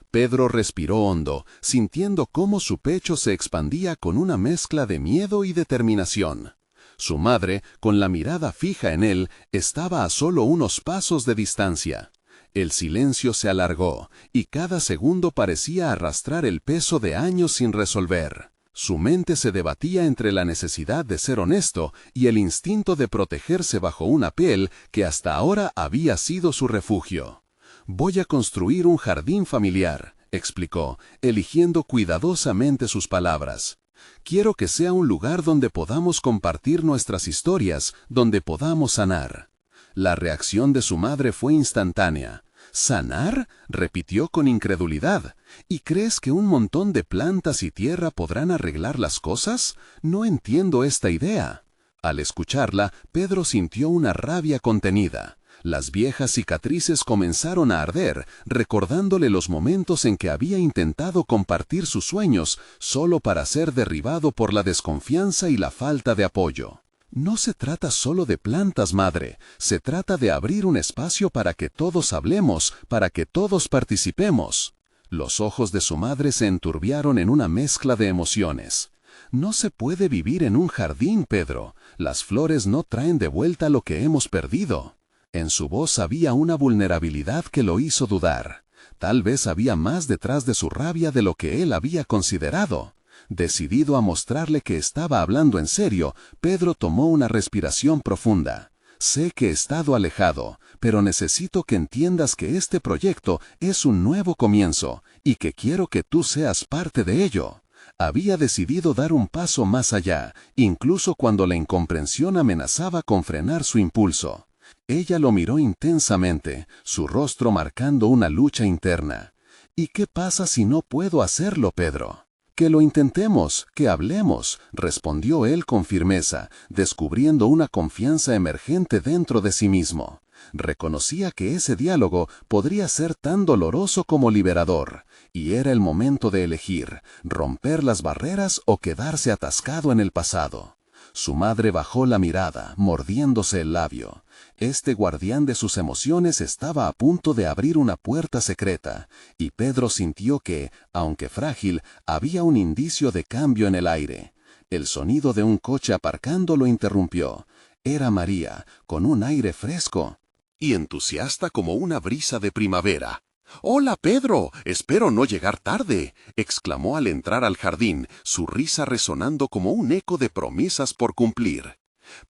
Pedro respiró hondo, sintiendo cómo su pecho se expandía con una mezcla de miedo y determinación. Su madre, con la mirada fija en él, estaba a solo unos pasos de distancia. El silencio se alargó, y cada segundo parecía arrastrar el peso de años sin resolver. Su mente se debatía entre la necesidad de ser honesto y el instinto de protegerse bajo una piel que hasta ahora había sido su refugio. «Voy a construir un jardín familiar», explicó, eligiendo cuidadosamente sus palabras. «Quiero que sea un lugar donde podamos compartir nuestras historias, donde podamos sanar». La reacción de su madre fue instantánea. «¿Sanar?», repitió con incredulidad. «¿Y crees que un montón de plantas y tierra podrán arreglar las cosas? No entiendo esta idea». Al escucharla, Pedro sintió una rabia contenida. Las viejas cicatrices comenzaron a arder, recordándole los momentos en que había intentado compartir sus sueños, solo para ser derribado por la desconfianza y la falta de apoyo. «No se trata solo de plantas, madre, se trata de abrir un espacio para que todos hablemos, para que todos participemos». Los ojos de su madre se enturbiaron en una mezcla de emociones. «No se puede vivir en un jardín, Pedro. Las flores no traen de vuelta lo que hemos perdido». En su voz había una vulnerabilidad que lo hizo dudar. Tal vez había más detrás de su rabia de lo que él había considerado. Decidido a mostrarle que estaba hablando en serio, Pedro tomó una respiración profunda. «Sé que he estado alejado, pero necesito que entiendas que este proyecto es un nuevo comienzo, y que quiero que tú seas parte de ello». Había decidido dar un paso más allá, incluso cuando la incomprensión amenazaba con frenar su impulso. Ella lo miró intensamente, su rostro marcando una lucha interna. «¿Y qué pasa si no puedo hacerlo, Pedro?» «Que lo intentemos, que hablemos», respondió él con firmeza, descubriendo una confianza emergente dentro de sí mismo. Reconocía que ese diálogo podría ser tan doloroso como liberador, y era el momento de elegir, romper las barreras o quedarse atascado en el pasado. Su madre bajó la mirada, mordiéndose el labio. Este guardián de sus emociones estaba a punto de abrir una puerta secreta, y Pedro sintió que, aunque frágil, había un indicio de cambio en el aire. El sonido de un coche aparcando lo interrumpió. Era María, con un aire fresco y entusiasta como una brisa de primavera. «Hola, Pedro, espero no llegar tarde», exclamó al entrar al jardín, su risa resonando como un eco de promesas por cumplir.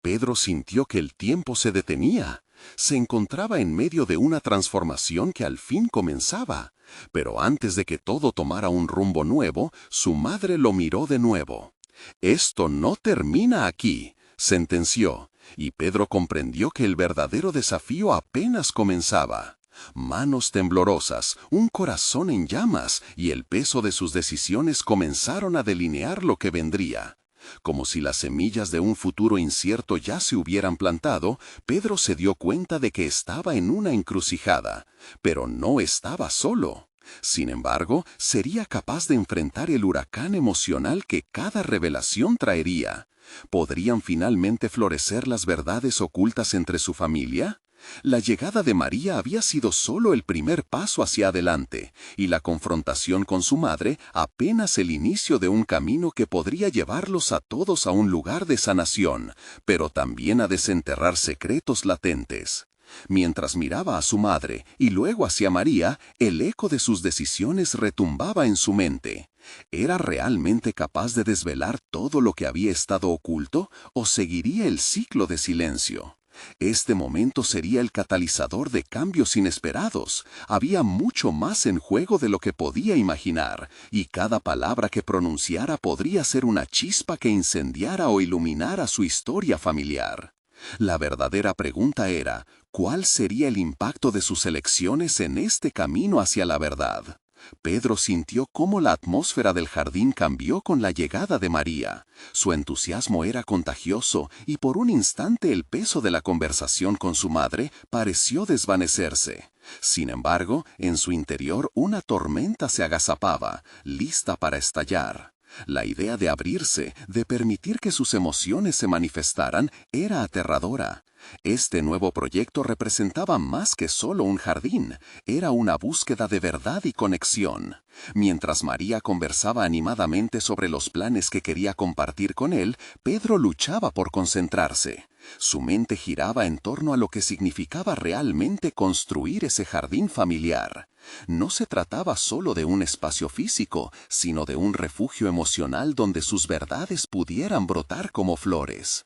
Pedro sintió que el tiempo se detenía. Se encontraba en medio de una transformación que al fin comenzaba. Pero antes de que todo tomara un rumbo nuevo, su madre lo miró de nuevo. «Esto no termina aquí», sentenció, y Pedro comprendió que el verdadero desafío apenas comenzaba. Manos temblorosas, un corazón en llamas y el peso de sus decisiones comenzaron a delinear lo que vendría. Como si las semillas de un futuro incierto ya se hubieran plantado, Pedro se dio cuenta de que estaba en una encrucijada, pero no estaba solo. Sin embargo, sería capaz de enfrentar el huracán emocional que cada revelación traería. ¿Podrían finalmente florecer las verdades ocultas entre su familia? La llegada de María había sido solo el primer paso hacia adelante, y la confrontación con su madre apenas el inicio de un camino que podría llevarlos a todos a un lugar de sanación, pero también a desenterrar secretos latentes. Mientras miraba a su madre y luego hacia María, el eco de sus decisiones retumbaba en su mente. ¿Era realmente capaz de desvelar todo lo que había estado oculto o seguiría el ciclo de silencio? Este momento sería el catalizador de cambios inesperados. Había mucho más en juego de lo que podía imaginar, y cada palabra que pronunciara podría ser una chispa que incendiara o iluminara su historia familiar. La verdadera pregunta era, ¿cuál sería el impacto de sus elecciones en este camino hacia la verdad? Pedro sintió cómo la atmósfera del jardín cambió con la llegada de María. Su entusiasmo era contagioso y por un instante el peso de la conversación con su madre pareció desvanecerse. Sin embargo, en su interior una tormenta se agazapaba, lista para estallar. La idea de abrirse, de permitir que sus emociones se manifestaran, era aterradora. Este nuevo proyecto representaba más que solo un jardín, era una búsqueda de verdad y conexión. Mientras María conversaba animadamente sobre los planes que quería compartir con él, Pedro luchaba por concentrarse. Su mente giraba en torno a lo que significaba realmente construir ese jardín familiar. No se trataba solo de un espacio físico, sino de un refugio emocional donde sus verdades pudieran brotar como flores.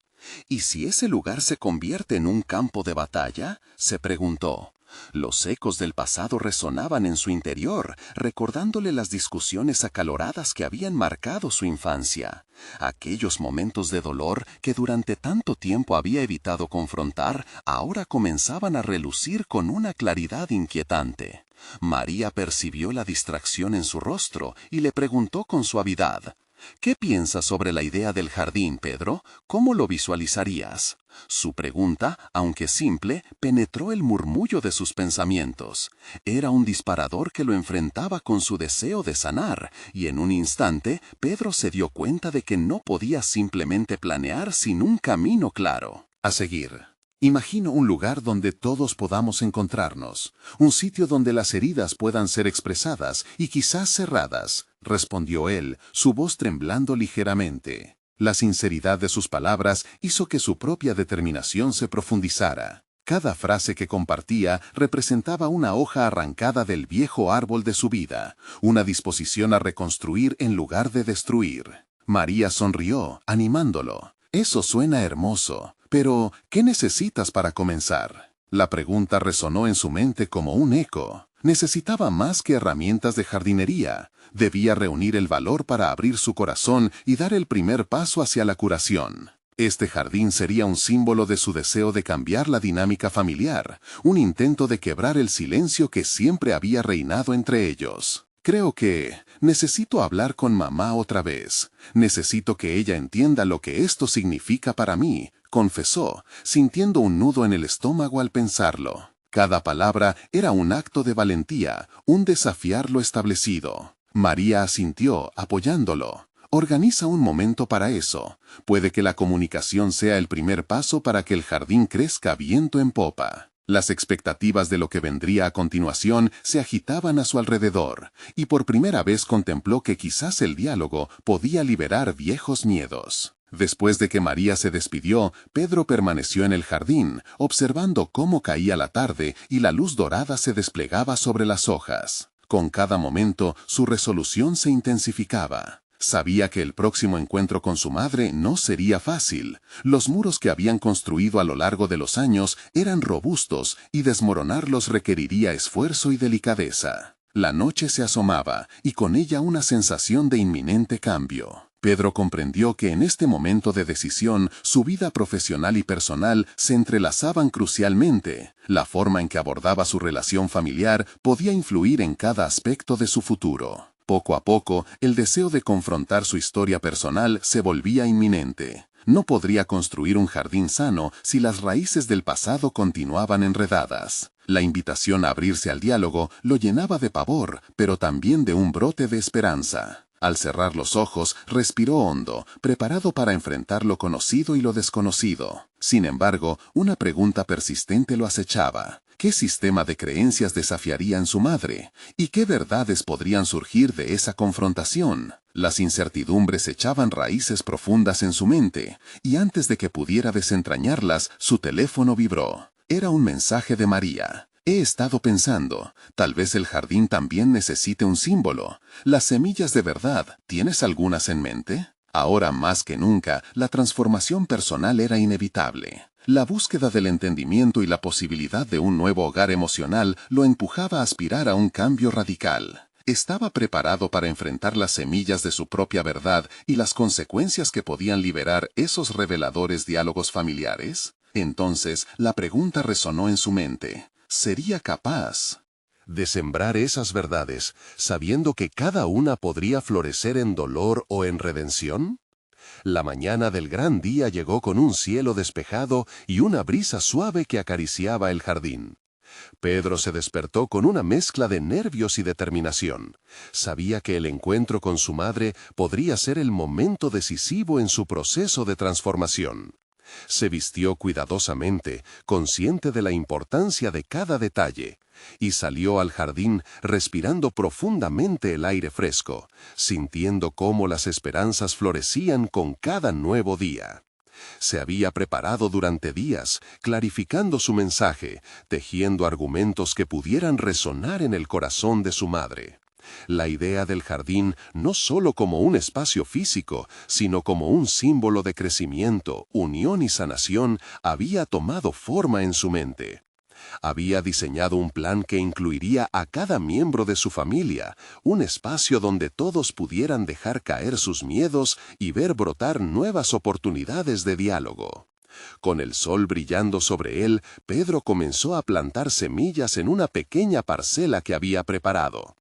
¿Y si ese lugar se convierte en un campo de batalla?, se preguntó. Los ecos del pasado resonaban en su interior, recordándole las discusiones acaloradas que habían marcado su infancia. Aquellos momentos de dolor que durante tanto tiempo había evitado confrontar, ahora comenzaban a relucir con una claridad inquietante. María percibió la distracción en su rostro y le preguntó con suavidad: ¿Qué piensas sobre la idea del jardín, Pedro? ¿Cómo lo visualizarías? Su pregunta, aunque simple, penetró el murmullo de sus pensamientos. Era un disparador que lo enfrentaba con su deseo de sanar, y en un instante, Pedro se dio cuenta de que no podía simplemente planear sin un camino claro. A seguir. Imagino un lugar donde todos podamos encontrarnos, un sitio donde las heridas puedan ser expresadas y quizás cerradas, respondió él, su voz temblando ligeramente. La sinceridad de sus palabras hizo que su propia determinación se profundizara. Cada frase que compartía representaba una hoja arrancada del viejo árbol de su vida, una disposición a reconstruir en lugar de destruir. María sonrió, animándolo. Eso suena hermoso, pero ¿qué necesitas para comenzar? La pregunta resonó en su mente como un eco. Necesitaba más que herramientas de jardinería. Debía reunir el valor para abrir su corazón y dar el primer paso hacia la curación. Este jardín sería un símbolo de su deseo de cambiar la dinámica familiar, un intento de quebrar el silencio que siempre había reinado entre ellos. Creo que necesito hablar con mamá otra vez. Necesito que ella entienda lo que esto significa para mí, confesó, sintiendo un nudo en el estómago al pensarlo. Cada palabra era un acto de valentía, un desafiar lo establecido. María asintió, apoyándolo. Organiza un momento para eso. Puede que la comunicación sea el primer paso para que el jardín crezca viento en popa. Las expectativas de lo que vendría a continuación se agitaban a su alrededor, y por primera vez contempló que quizás el diálogo podía liberar viejos miedos. Después de que María se despidió, Pedro permaneció en el jardín, observando cómo caía la tarde y la luz dorada se desplegaba sobre las hojas. Con cada momento, su resolución se intensificaba. Sabía que el próximo encuentro con su madre no sería fácil. Los muros que habían construido a lo largo de los años eran robustos y desmoronarlos requeriría esfuerzo y delicadeza. La noche se asomaba y con ella una sensación de inminente cambio. Pedro comprendió que en este momento de decisión su vida profesional y personal se entrelazaban crucialmente. La forma en que abordaba su relación familiar podía influir en cada aspecto de su futuro. Poco a poco, el deseo de confrontar su historia personal se volvía inminente. No podría construir un jardín sano si las raíces del pasado continuaban enredadas. La invitación a abrirse al diálogo lo llenaba de pavor, pero también de un brote de esperanza. Al cerrar los ojos, respiró hondo, preparado para enfrentar lo conocido y lo desconocido. Sin embargo, una pregunta persistente lo acechaba. ¿Qué sistema de creencias desafiaría en su madre? ¿Y qué verdades podrían surgir de esa confrontación? Las incertidumbres echaban raíces profundas en su mente, y antes de que pudiera desentrañarlas, su teléfono vibró. Era un mensaje de María. He estado pensando, tal vez el jardín también necesite un símbolo. Las semillas de verdad, ¿tienes algunas en mente? Ahora más que nunca, la transformación personal era inevitable. La búsqueda del entendimiento y la posibilidad de un nuevo hogar emocional lo empujaba a aspirar a un cambio radical. ¿Estaba preparado para enfrentar las semillas de su propia verdad y las consecuencias que podían liberar esos reveladores diálogos familiares? Entonces, la pregunta resonó en su mente. ¿Sería capaz? de sembrar esas verdades, sabiendo que cada una podría florecer en dolor o en redención? La mañana del gran día llegó con un cielo despejado y una brisa suave que acariciaba el jardín. Pedro se despertó con una mezcla de nervios y determinación. Sabía que el encuentro con su madre podría ser el momento decisivo en su proceso de transformación. Se vistió cuidadosamente, consciente de la importancia de cada detalle, y salió al jardín respirando profundamente el aire fresco, sintiendo cómo las esperanzas florecían con cada nuevo día. Se había preparado durante días, clarificando su mensaje, tejiendo argumentos que pudieran resonar en el corazón de su madre. La idea del jardín no solo como un espacio físico, sino como un símbolo de crecimiento, unión y sanación, había tomado forma en su mente. Había diseñado un plan que incluiría a cada miembro de su familia, un espacio donde todos pudieran dejar caer sus miedos y ver brotar nuevas oportunidades de diálogo. Con el sol brillando sobre él, Pedro comenzó a plantar semillas en una pequeña parcela que había preparado.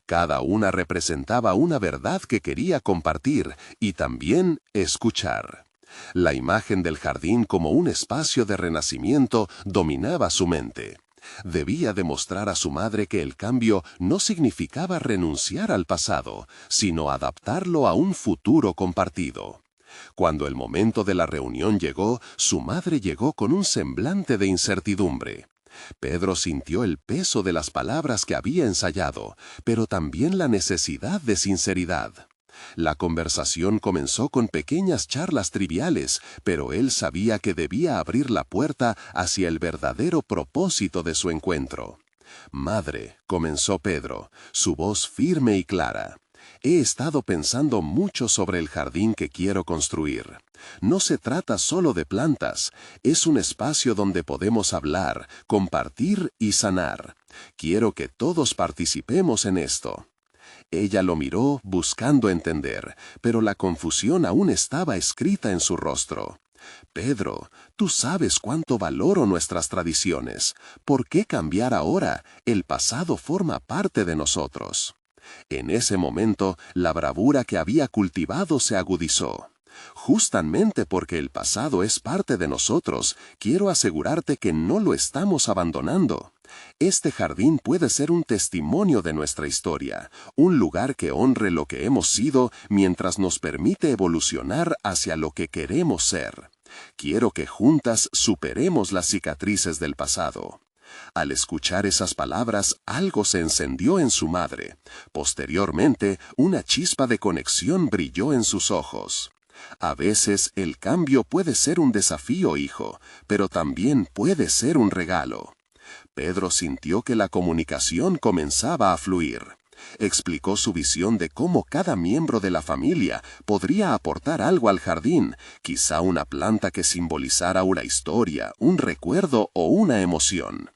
Cada una representaba una verdad que quería compartir y también escuchar. La imagen del jardín como un espacio de renacimiento dominaba su mente. Debía demostrar a su madre que el cambio no significaba renunciar al pasado, sino adaptarlo a un futuro compartido. Cuando el momento de la reunión llegó, su madre llegó con un semblante de incertidumbre. Pedro sintió el peso de las palabras que había ensayado, pero también la necesidad de sinceridad. La conversación comenzó con pequeñas charlas triviales, pero él sabía que debía abrir la puerta hacia el verdadero propósito de su encuentro. «Madre», comenzó Pedro, su voz firme y clara, «he estado pensando mucho sobre el jardín que quiero construir. No se trata solo de plantas, es un espacio donde podemos hablar, compartir y sanar. Quiero que todos participemos en esto». Ella lo miró buscando entender, pero la confusión aún estaba escrita en su rostro. «Pedro, tú sabes cuánto valoro nuestras tradiciones. ¿Por qué cambiar ahora? El pasado forma parte de nosotros». En ese momento, la bravura que había cultivado se agudizó. «Justamente porque el pasado es parte de nosotros, quiero asegurarte que no lo estamos abandonando. Este jardín puede ser un testimonio de nuestra historia, un lugar que honre lo que hemos sido mientras nos permite evolucionar hacia lo que queremos ser. Quiero que juntas superemos las cicatrices del pasado». Al escuchar esas palabras, algo se encendió en su madre. Posteriormente, una chispa de conexión brilló en sus ojos. «A veces el cambio puede ser un desafío, hijo, pero también puede ser un regalo». Pedro sintió que la comunicación comenzaba a fluir. Explicó su visión de cómo cada miembro de la familia podría aportar algo al jardín, quizá una planta que simbolizara una historia, un recuerdo o una emoción.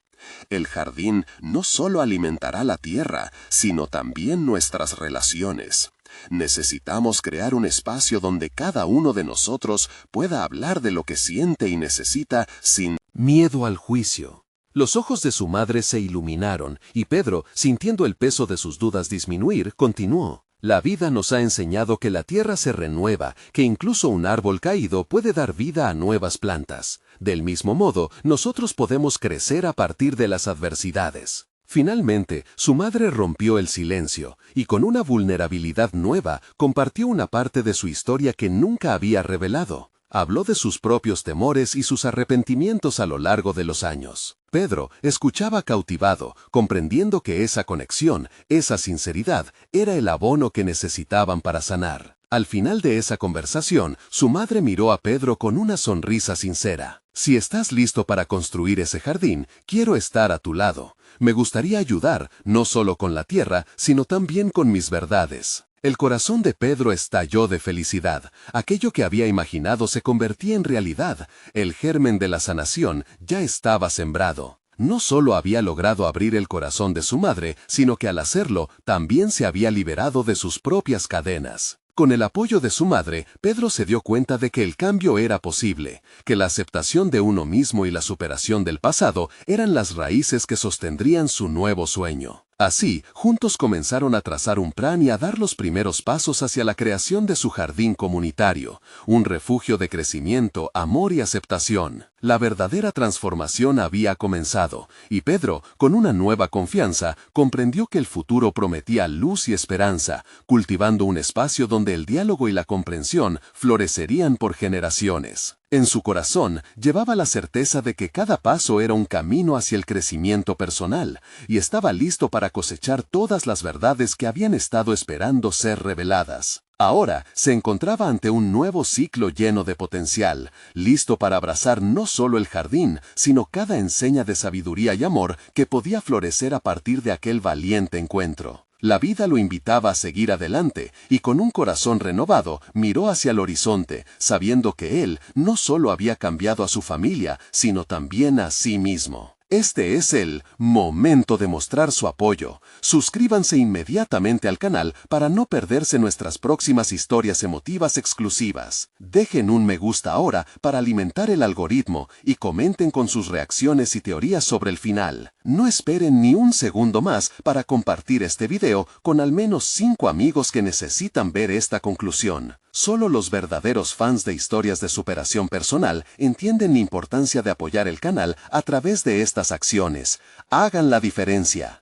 El jardín no solo alimentará la tierra, sino también nuestras relaciones. Necesitamos crear un espacio donde cada uno de nosotros pueda hablar de lo que siente y necesita sin miedo al juicio. Los ojos de su madre se iluminaron, y Pedro, sintiendo el peso de sus dudas disminuir, continuó. La vida nos ha enseñado que la tierra se renueva, que incluso un árbol caído puede dar vida a nuevas plantas. Del mismo modo, nosotros podemos crecer a partir de las adversidades. Finalmente, su madre rompió el silencio, y con una vulnerabilidad nueva, compartió una parte de su historia que nunca había revelado. Habló de sus propios temores y sus arrepentimientos a lo largo de los años. Pedro escuchaba cautivado, comprendiendo que esa conexión, esa sinceridad, era el abono que necesitaban para sanar. Al final de esa conversación, su madre miró a Pedro con una sonrisa sincera. «Si estás listo para construir ese jardín, quiero estar a tu lado. Me gustaría ayudar, no solo con la tierra, sino también con mis verdades». El corazón de Pedro estalló de felicidad. Aquello que había imaginado se convertía en realidad. El germen de la sanación ya estaba sembrado. No solo había logrado abrir el corazón de su madre, sino que al hacerlo también se había liberado de sus propias cadenas. Con el apoyo de su madre, Pedro se dio cuenta de que el cambio era posible, que la aceptación de uno mismo y la superación del pasado eran las raíces que sostendrían su nuevo sueño. Así, juntos comenzaron a trazar un plan y a dar los primeros pasos hacia la creación de su jardín comunitario, un refugio de crecimiento, amor y aceptación. La verdadera transformación había comenzado, y Pedro, con una nueva confianza, comprendió que el futuro prometía luz y esperanza, cultivando un espacio donde el diálogo y la comprensión florecerían por generaciones. En su corazón llevaba la certeza de que cada paso era un camino hacia el crecimiento personal, y estaba listo para cosechar todas las verdades que habían estado esperando ser reveladas. Ahora se encontraba ante un nuevo ciclo lleno de potencial, listo para abrazar no solo el jardín, sino cada enseña de sabiduría y amor que podía florecer a partir de aquel valiente encuentro. La vida lo invitaba a seguir adelante, y con un corazón renovado miró hacia el horizonte, sabiendo que él no solo había cambiado a su familia, sino también a sí mismo. Este es el momento de mostrar su apoyo. Suscríbanse inmediatamente al canal para no perderse nuestras próximas historias emotivas exclusivas. Dejen un me gusta ahora para alimentar el algoritmo y comenten con sus reacciones y teorías sobre el final. No esperen ni un segundo más para compartir este video con al menos 5 amigos que necesitan ver esta conclusión. Solo los verdaderos fans de historias de superación personal entienden la importancia de apoyar el canal a través de estas acciones. Hagan la diferencia.